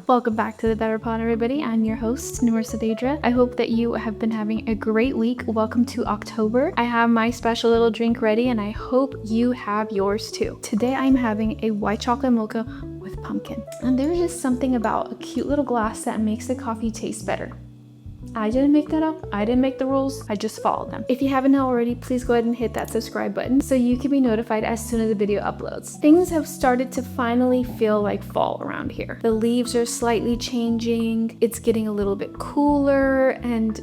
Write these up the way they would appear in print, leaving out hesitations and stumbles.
Welcome back to the Better Pod, everybody. I'm your host, Noor Sadedra. I hope that you have been having a great week. Welcome to October. I have my special little drink ready and I hope you have yours too. Today I'm having a white chocolate mocha with pumpkin. And there's just something about a cute little glass that makes the coffee taste better. I didn't make that up. I didn't make the rules. I just followed them. If you haven't already, please go ahead and hit that subscribe button so you can be notified as soon as the video uploads. Things have started to finally feel like fall around here. The leaves are slightly changing. It's getting a little bit cooler. And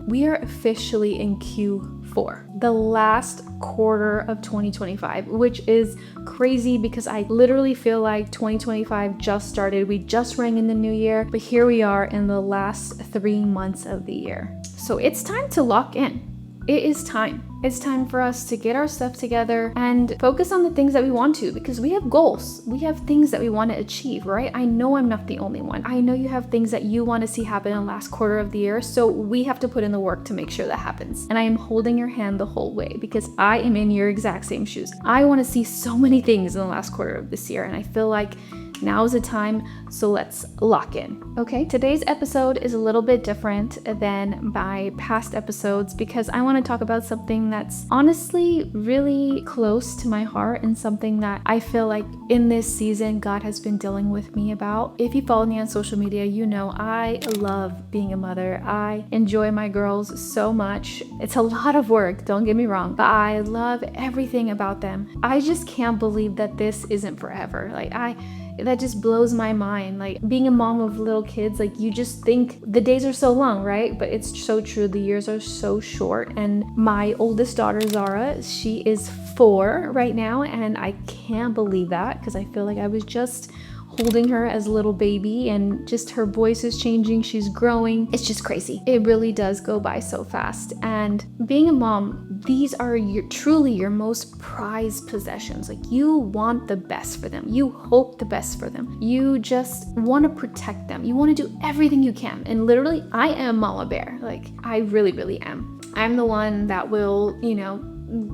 we are officially in Q4, the last quarter of 2025, which is crazy because I literally feel like 2025 just started. We just rang in the new year, but here we are in the last 3 months of the year. So it's time to lock in. It is time. It's time for us to get our stuff together and focus on the things that we want to, because we have goals. We have things that we want to achieve, right? I know I'm not the only one. I know you have things that you want to see happen in the last quarter of the year. So we have to put in the work to make sure that happens. And I am holding your hand the whole way because I am in your exact same shoes. I want to see so many things in the last quarter of this year. And I feel like now is the time, so let's lock in, okay? Today's episode is a little bit different than my past episodes because I want to talk about something that's honestly really close to my heart and something that I feel like in this season God has been dealing with me about. If you follow me on social media, you know I love being a mother. I enjoy my girls so much. It's a lot of work, don't get me wrong, but I love everything about them. I just can't believe that this isn't forever. That just blows my mind. Like being a mom of little kids, like you just think the days are so long, right? But it's so true. The years are so short. And my oldest daughter, Zara, she is 4 right now. And I can't believe that because I feel like I was just holding her as a little baby and just her voice is changing. She's growing. It's just crazy. It really does go by so fast. And being a mom, these are truly your most prized possessions. Like you want the best for them. You hope the best for them. You just want to protect them. You want to do everything you can. And literally, I am Mama Bear. Like I really, really am. I'm the one that will,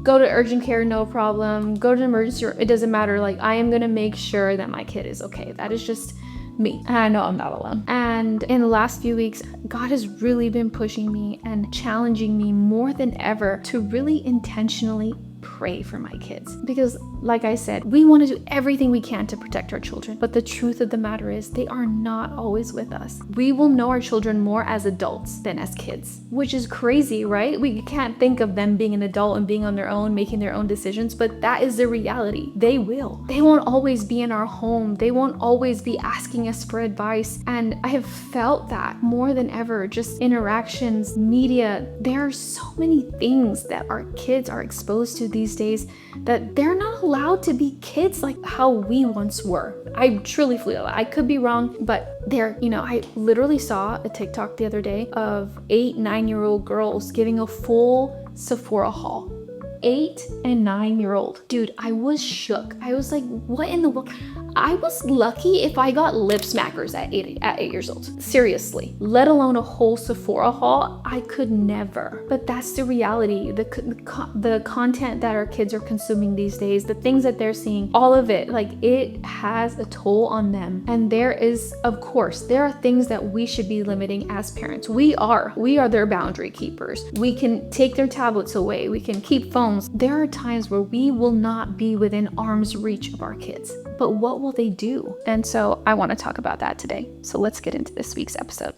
go to urgent care, no problem. Go to the emergency room, it doesn't matter. Like I am gonna make sure that my kid is okay. That is just me. And I know I'm not alone. And in the last few weeks, God has really been pushing me and challenging me more than ever to really intentionally pray for my kids. Because like I said, we want to do everything we can to protect our children. But the truth of the matter is they are not always with us. We will know our children more as adults than as kids, which is crazy, right? We can't think of them being an adult and being on their own, making their own decisions, but that is the reality. They will. They won't always be in our home. They won't always be asking us for advice. And I have felt that more than ever, just interactions, media. There are so many things that our kids are exposed to these days that they're not allowed to be kids like how we once were. I truly feel that. I could be wrong, but I literally saw a TikTok the other day of 8, 9-year-old girls giving a full Sephora haul. 8 and 9-year-old. Dude, I was shook. I was like, what in the world? I was lucky if I got lip smackers at 8 years old. Seriously. Let alone a whole Sephora haul. I could never. But that's the reality. The content that our kids are consuming these days, the things that they're seeing, all of it, like it has a toll on them. And there are things that we should be limiting as parents. We are their boundary keepers. We can take their tablets away. We can keep phones. There are times where we will not be within arm's reach of our kids. But what will they do? And so I want to talk about that today. So let's get into this week's episode.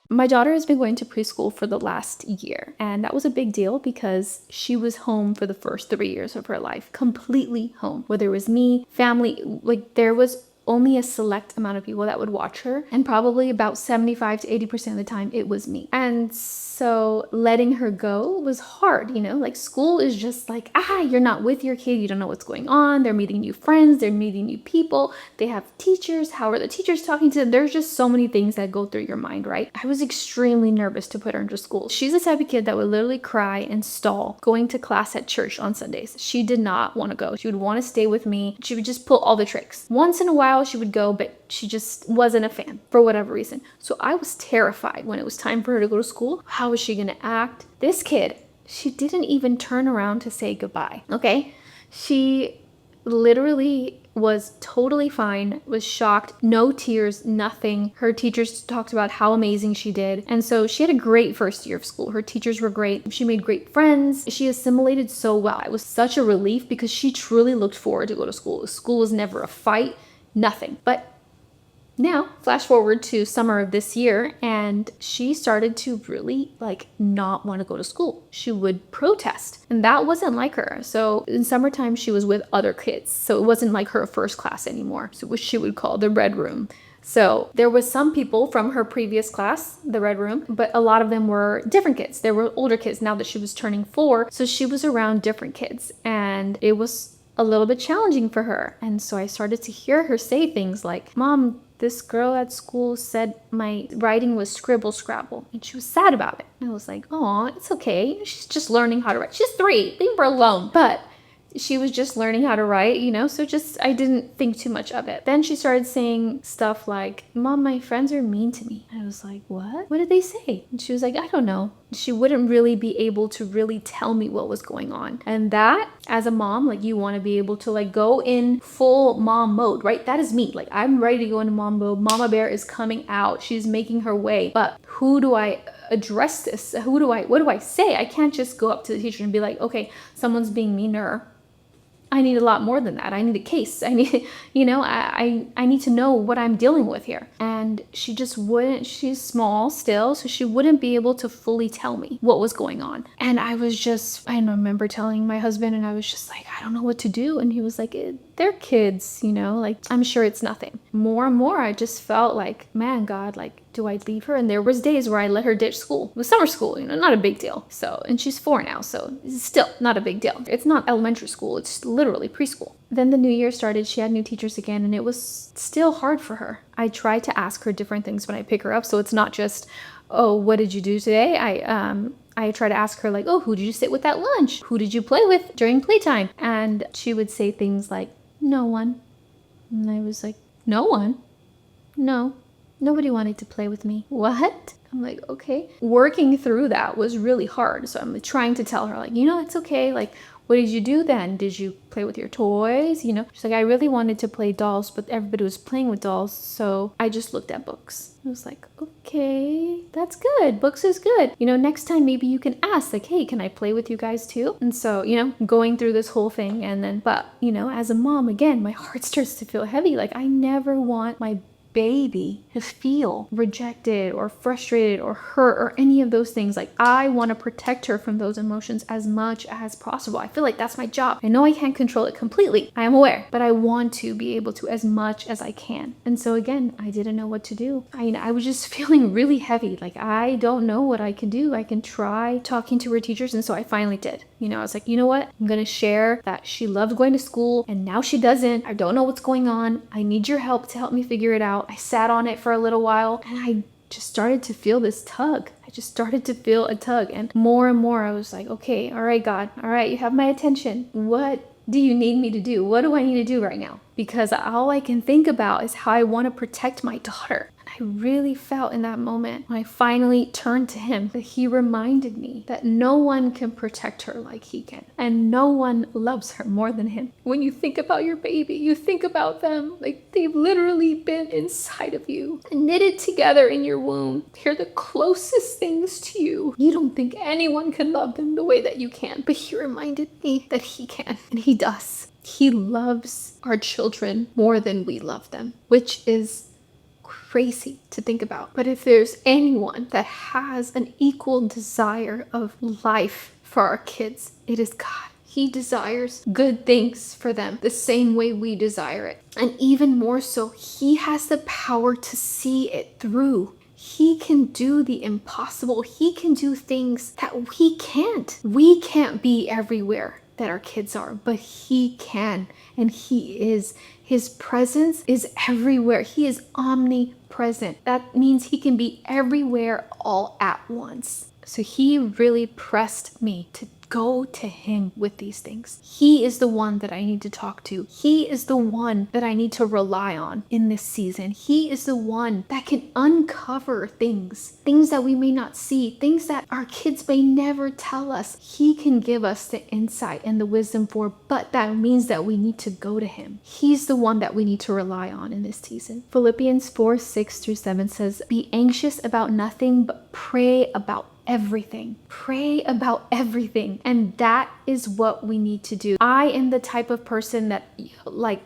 My daughter has been going to preschool for the last year, and that was a big deal because she was home for the first 3 years of her life, completely home. Whether it was me, family, like there was only a select amount of people that would watch her, and probably about 75 to 80% of the time it was me. And so letting her go was hard, like school is just like, you're not with your kid, you don't know what's going on, they're meeting new friends, they're meeting new people, they have teachers, how are the teachers talking to them? There's just so many things that go through your mind, right? I was extremely nervous to put her into school. She's the type of kid that would literally cry and stall going to class at church on Sundays. She did not want to go. She would want to stay with me. She would just pull all the tricks. Once in a while she would go, but she just wasn't a fan for whatever reason. So I was terrified when it was time for her to go to school. How was she going to act? This kid, she didn't even turn around to say goodbye. Okay. She literally was totally fine, was shocked, no tears, nothing. Her teachers talked about how amazing she did. And so she had a great first year of school. Her teachers were great. She made great friends. She assimilated so well. It was such a relief because she truly looked forward to go to school. School was never a fight, nothing. But now, flash forward to summer of this year, and she started to really not want to go to school. She would protest, and that wasn't like her. So in summertime, she was with other kids. So it wasn't like her first class anymore. So what she would call the red room. So there was some people from her previous class, the red room, but a lot of them were different kids. There were older kids now that she was turning 4. So she was around different kids, and it was a little bit challenging for her. And so I started to hear her say things like, "Mom, this girl at school said my writing was scribble scrabble," and she was sad about it. And I was like, "Oh, it's okay. She's just learning how to write. She's 3. Leave her alone." But she was just learning how to write, so I didn't think too much of it. Then she started saying stuff like, "Mom, my friends are mean to me." I was like, "What? What did they say?" And she was like, "I don't know." She wouldn't really be able to really tell me what was going on. And that, as a mom, you want to be able to go in full mom mode, right? That is me. I'm ready to go into mom mode. Mama bear is coming out. She's making her way. But who do I address this? What do I say? I can't just go up to the teacher and be like, "Okay, someone's being meaner." I need a lot more than that. I need a case. I need, I need to know what I'm dealing with here. And she just wouldn't, she's small still, so she wouldn't be able to fully tell me what was going on. And I remember telling my husband, and I was just like, "I don't know what to do." And he was like, "They're kids, I'm sure it's nothing." More and more, I just felt like, man, God, do I leave her? And there was days where I let her ditch school. It was summer school, not a big deal. So, and she's 4 now, so it's still not a big deal. It's not elementary school. It's literally preschool. Then the new year started. She had new teachers again, and it was still hard for her. I try to ask her different things when I pick her up. So it's not just, "Oh, what did you do today?" I try to ask her "Oh, who did you sit with at lunch? Who did you play with during playtime?" And she would say things like, "No one." And I was like, "No one? No. Nobody wanted to play with me." "What?" I'm like, "Okay." Working through that was really hard. So I'm trying to tell her "It's okay. What did you do then? Did you play with your toys?" She's like, "I really wanted to play dolls, but everybody was playing with dolls, so I just looked at books." I was like, "Okay, that's good. Books is good. Next time maybe you can ask "Hey, can I play with you guys too?" And so, going through this whole thing, and then, but, as a mom, again, my heart starts to feel heavy. I never want my baby to feel rejected or frustrated or hurt or any of those things. I want to protect her from those emotions as much as possible. I feel like that's my job. I know I can't control it completely. I am aware, but I want to be able to as much as I can. And so again, I didn't know what to do. I was just feeling really heavy. I don't know what I can do. I can try talking to her teachers. And so I finally did. I was like, "You know what? I'm going to share that she loved going to school and now she doesn't. I don't know what's going on. I need your help to help me figure it out." I sat on it for a little while, and I just started to feel this tug. I just started to feel a tug, and more I was like, "Okay, all right, God, all right, you have my attention. What do you need me to do? What do I need to do right now?" Because all I can think about is how I want to protect my daughter. I really felt in that moment when I finally turned to him that he reminded me that no one can protect her like he can, and no one loves her more than him. When you think about your baby, you think about them they've literally been inside of you and knitted together in your womb. They're the closest things to you. You don't think anyone can love them the way that you can, but he reminded me that he can, and he does. He loves our children more than we love them, which is crazy to think about. But if there's anyone that has an equal desire of life for our kids, it is God. He desires good things for them the same way we desire it. And even more so, he has the power to see it through. He can do the impossible. He can do things that we can't. We can't be everywhere that our kids are, but he can, and he is. His presence is everywhere. He is omnipresent. That means he can be everywhere all at once. So he really pressed me to go to him with these things. He is the one that I need to talk to. He is the one that I need to rely on in this season. He is the one that can uncover things that we may not see, things that our kids may never tell us. He can give us the insight and the wisdom for, but that means that we need to go to him. He's the one that we need to rely on in this season. Philippians 4:6-7 says, "Be anxious about nothing, but pray about everything." Pray about everything. And that is what we need to do. I am the type of person that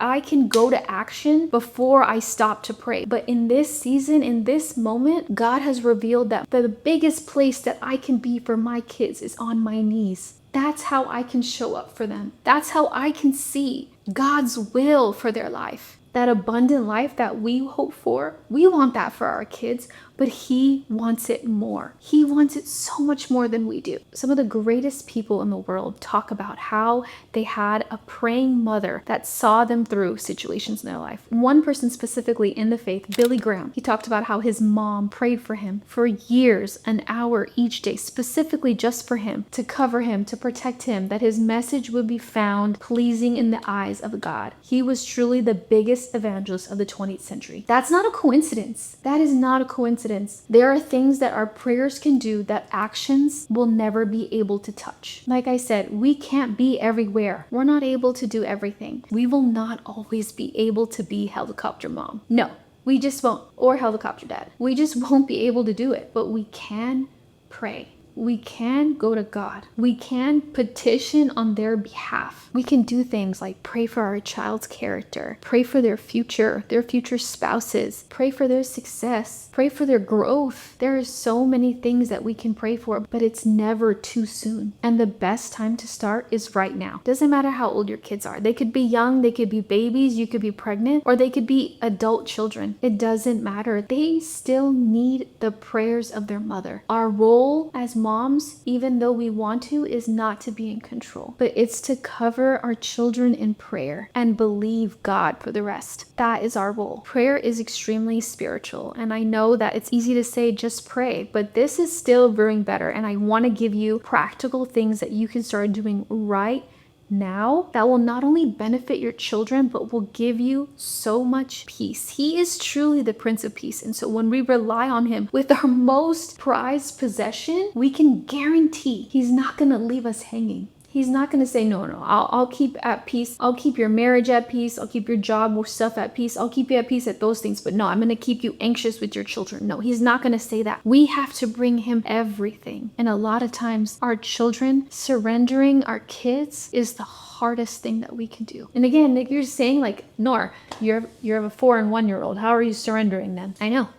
I can go to action before I stop to pray. But in this season, in this moment, God has revealed that the biggest place that I can be for my kids is on my knees. That's how I can show up for them. That's how I can see God's will for their life. That abundant life that we hope for, we want that for our kids, but he wants it more. He wants it so much more than we do. Some of the greatest people in the world talk about how they had a praying mother that saw them through situations in their life. One person specifically in the faith, Billy Graham, he talked about how his mom prayed for him for years, an hour each day, specifically just for him, to cover him, to protect him, that his message would be found pleasing in the eyes of God. He was truly the biggest evangelist of the 20th century. That's not a coincidence. That is not a coincidence. There are things that our prayers can do that actions will never be able to touch. Like I said, we can't be everywhere. We're not able to do everything. We will not always be able to be helicopter mom. No, we just won't. Or helicopter dad. We just won't be able to do it. But we can pray. We can go to God. We can petition on their behalf. We can do things like pray for our child's character, pray for their future spouses, pray for their success, pray for their growth. There are so many things that we can pray for, but it's never too soon. And the best time to start is right now. Doesn't matter how old your kids are. They could be young, they could be babies, you could be pregnant, or they could be adult children. It doesn't matter. They still need the prayers of their mother. Our role as moms, even though we want to, is not to be in control, but it's to cover our children in prayer and believe God for the rest. That is our role. Prayer is extremely spiritual, and I know that it's easy to say just pray, but this is still brewing better, and I want to give you practical things that you can start doing right now that will not only benefit your children, but will give you so much peace. He is truly the Prince of Peace. And so when we rely on him with our most prized possession, we can guarantee he's not going to leave us hanging. He's not going to say, no, I'll keep at peace. I'll keep your marriage at peace. I'll keep your job or stuff at peace. I'll keep you at peace at those things. But no, I'm going to keep you anxious with your children. No, he's not going to say that. We have to bring him everything. And a lot of times our children, surrendering our kids is the hardest thing that we can do. And again, Nick, you're saying like, Nor, you're a 4 and 1 year old. How are you surrendering them? I know.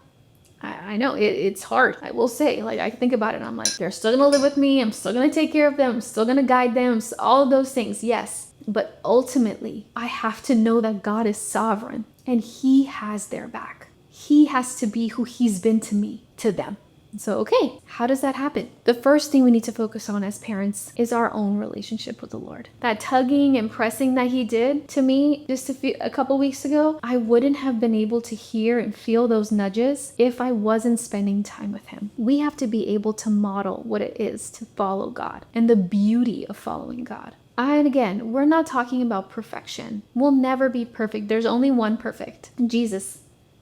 I know it's hard. I will say, like, I think about it and I'm like, they're still gonna live with me. I'm still gonna take care of them. I'm still gonna guide them. All of those things. Yes. But ultimately, I have to know that God is sovereign and he has their back. He has to be who he's been to me, to them. So, okay, how does that happen? The first thing we need to focus on as parents is our own relationship with the Lord. That tugging and pressing that he did to me just a couple weeks ago, I wouldn't have been able to hear and feel those nudges if I wasn't spending time with him. We have to be able to model what it is to follow God and the beauty of following God. And again, we're not talking about perfection. We'll never be perfect. There's only one perfect, Jesus.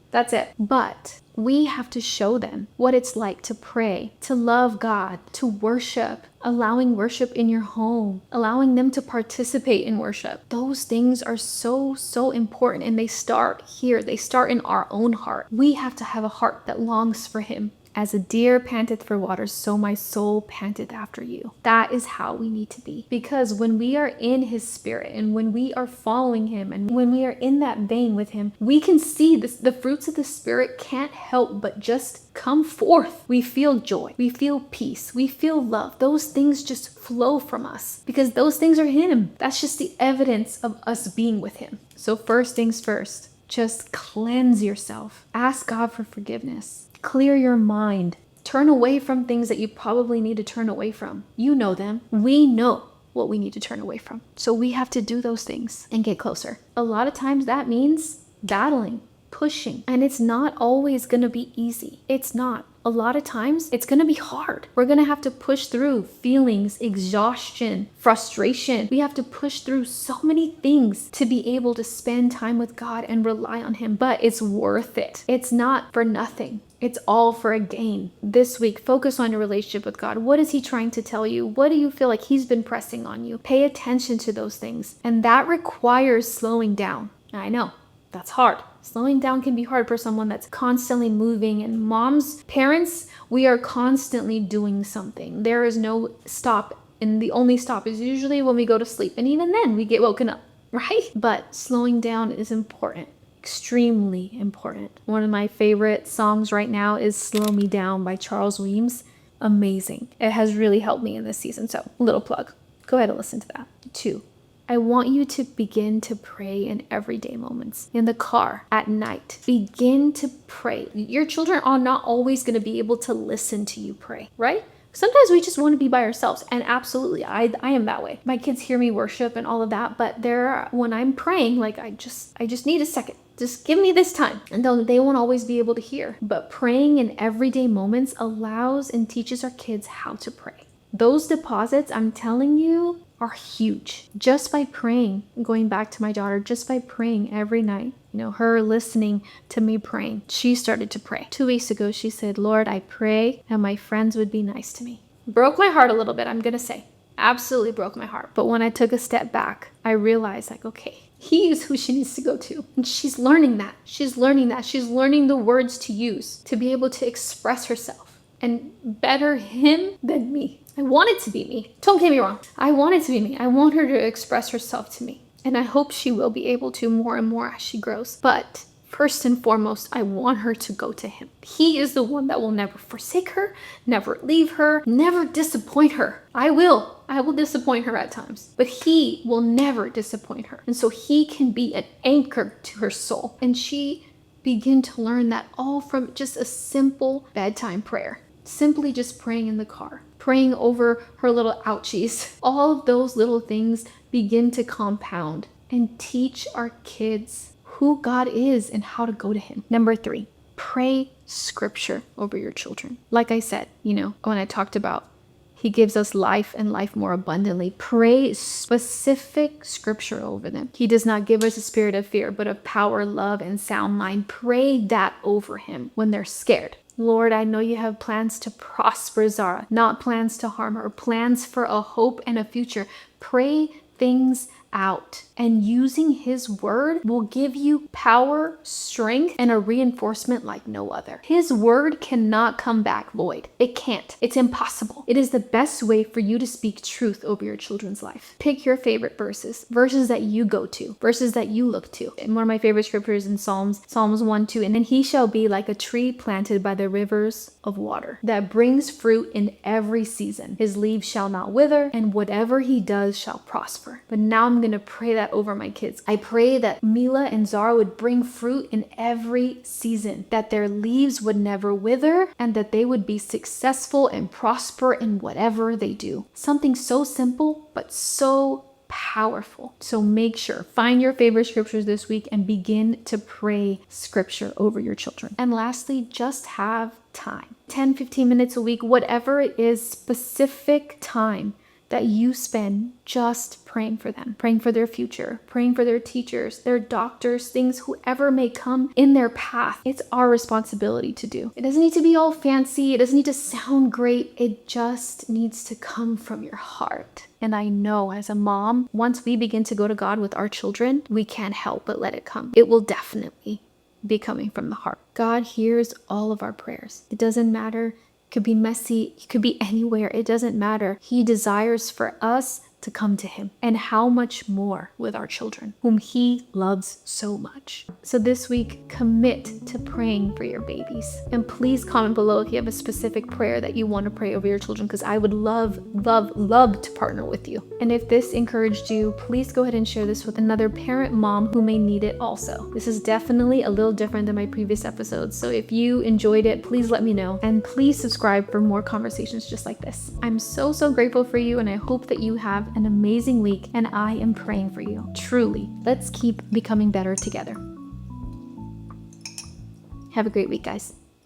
That's it. But we have to show them what it's like to pray, to love God, to worship, allowing worship in your home, allowing them to participate in worship. Those things are so, so important, and they start here. They start in our own heart. We have to have a heart that longs for him. As a deer panteth for water, so my soul panteth after you. That is how we need to be. Because when we are in his spirit and when we are following him and when we are in that vein with him, we can see this, the fruits of the spirit can't help but just come forth. We feel joy. We feel peace. We feel love. Those things just flow from us because those things are him. That's just the evidence of us being with him. So first things first, just cleanse yourself. Ask God for forgiveness. Clear your mind. Turn away from things that you probably need to turn away from. You know them. We know what we need to turn away from. So we have to do those things and get closer. A lot of times that means battling, pushing, and it's not always going to be easy. It's not. a lot of times it's going to be hard. We're going to have to push through feelings, exhaustion, frustration. We have to push through so many things to be able to spend time with God and rely on Him, but it's worth it. It's not for nothing. It's all for a gain. This week, focus on your relationship with God. What is He trying to tell you? What do you feel like He's been pressing on you? Pay attention to those things. And that requires slowing down. I know, that's hard. Slowing down can be hard for someone that's constantly moving. And moms, parents, we are constantly doing something. There is no stop. And the only stop is usually when we go to sleep. And even then, we get woken up, right? But slowing down is important. Extremely important. One of my favorite songs right now is Slow Me Down by Charles Weems. Amazing. It has really helped me in this season. So, little plug. Go ahead and listen to that. 2, I want you to begin to pray in everyday moments. In the car, at night. Begin to pray. Your children are not always going to be able to listen to you pray, right? Sometimes we just want to be by ourselves, and absolutely, I am that way. My kids hear me worship and all of that, but when I'm praying, like I just need a second. Just give me this time. And they won't always be able to hear. But praying in everyday moments allows and teaches our kids how to pray. Those deposits, I'm telling you, are huge. Just by praying, going back to my daughter, just by praying every night, her listening to me praying, she started to pray. 2 weeks ago, she said, Lord, I pray that my friends would be nice to me. Broke my heart a little bit, I'm going to say. Absolutely broke my heart. But when I took a step back, I realized okay, He is who she needs to go to. And she's learning that. She's learning the words to use to be able to express herself. And better him than me. I want it to be me. Don't get me wrong. I want it to be me. I want her to express herself to me. And I hope she will be able to more and more as she grows. But first and foremost, I want her to go to Him. He is the one that will never forsake her, never leave her, never disappoint her. I will disappoint her at times, but He will never disappoint her. And so He can be an anchor to her soul. And she began to learn that all from just a simple bedtime prayer. Simply just praying in the car, praying over her little ouchies. All of those little things begin to compound and teach our kids who God is and how to go to Him. Number 3, pray scripture over your children. Like I said, when I talked about He gives us life and life more abundantly. Pray specific scripture over them. He does not give us a spirit of fear, but of power, love, and sound mind. Pray that over him when they're scared. Lord, I know you have plans to prosper Zara, not plans to harm her, plans for a hope and a future. Pray things out. And using His word will give you power, strength, and a reinforcement like no other. His word cannot come back void. It can't. It's impossible. It is the best way for you to speak truth over your children's life. Pick your favorite verses that you go to, verses that you look to. And one of my favorite scriptures in Psalms 1:2, and then he shall be like a tree planted by the rivers of water that brings fruit in every season. His leaves shall not wither, and whatever he does shall prosper. But now I'm going to pray that over my kids. I pray that Mila and Zara would bring fruit in every season, that their leaves would never wither, and that they would be successful and prosper in whatever they do. Something so simple, but so powerful. So make sure, find your favorite scriptures this week and begin to pray scripture over your children. And lastly, just have time. 10-15 minutes a week, whatever it is, specific time that you spend just praying for them, praying for their future, praying for their teachers, their doctors, things, whoever may come in their path. It's our responsibility to do. It doesn't need to be all fancy. It doesn't need to sound great. It just needs to come from your heart. And I know as a mom, once we begin to go to God with our children, we can't help but let it come. It will definitely be coming from the heart. God hears all of our prayers. It doesn't matter. It could be messy. It could be anywhere. It doesn't matter. He desires for us to come to him, and how much more with our children, whom he loves so much. So this week, commit to praying for your babies. And please comment below if you have a specific prayer that you want to pray over your children, because I would love to partner with you. And if this encouraged you, please go ahead and share this with another parent mom who may need it also. This is definitely a little different than my previous episodes. So if you enjoyed it, please let me know. And please subscribe for more conversations just like this. I'm so grateful for you, and I hope that you have an amazing week, and I am praying for you. Truly, let's keep becoming better together. Have a great week, guys.